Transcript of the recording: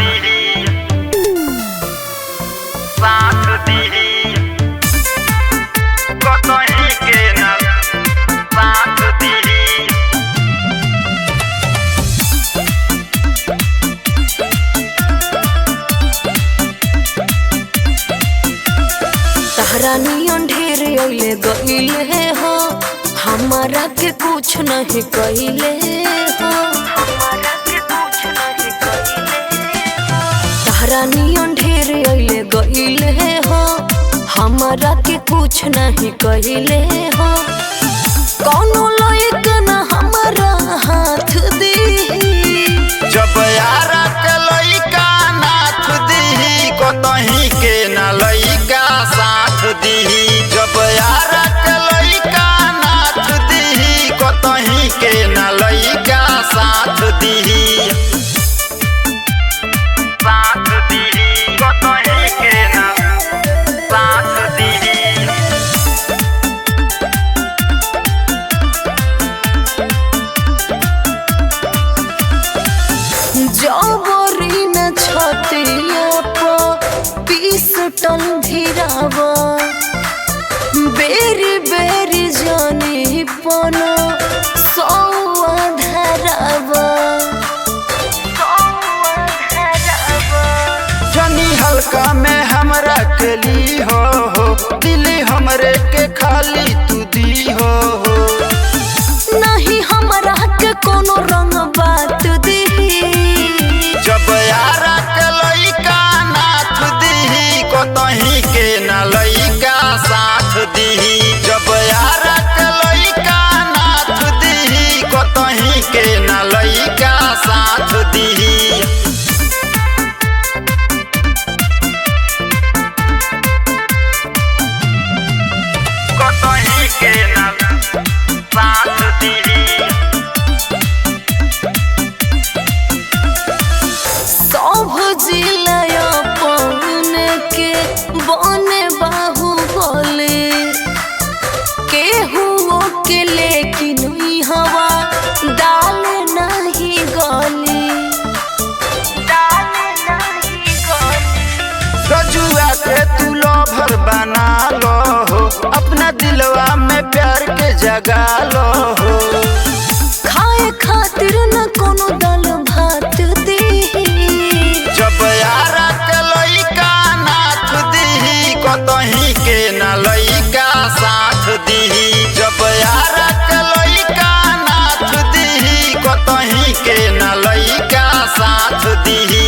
दीही साथ दीही कतही के न साथ दीही। तहरा नियन ढेर अइले गइले हो, हमारा के कुछ नहीं कइले हो। तहरा नियन ढेर अइले गइले हो, हमारा के कुछ नहीं कइले हो। कौनो लइक ना हमारा हाथ दीही, जब यारा के लइका नाथ दीही कतही के न लइका साथ दीही। जब यारा के लइका नाथ दीही कतही के न लइका साथ दीही साथ दीही कतही के न साथ दीही। जबरी न छतिया पर 20 टन भिरावा, बेरी बेरी जानी पनो 100 धरावा। जनी हल्का में हमरा के ली हो, दिली हमरे के खाली तू दी हो। नहीं हमरा के कोनो रंग बात दीही, जब यारा के लइका नाथ दीही कतही के न लइका साथ दीही। जब यारा के लइका नाथ दीही कतही के न लइका साथ दीही। कतही के न साथ दीही। सब जिला अपन के बने बाहुबली, केहू के लेकिन ई हवा डाल नहीं गली, डाल नहीं गली। रजुआ के तू लोभर बना लो हो, अपना दिलवा में प्यार के जगा लो हो। खाए खातिर न कोनो दाल भात दीही, जब यारा के लइका नाथ दीही कतही के न लइका साथ दीही। जब यारा के लइका नाथ दीही कतही के न लइका साथ दीही।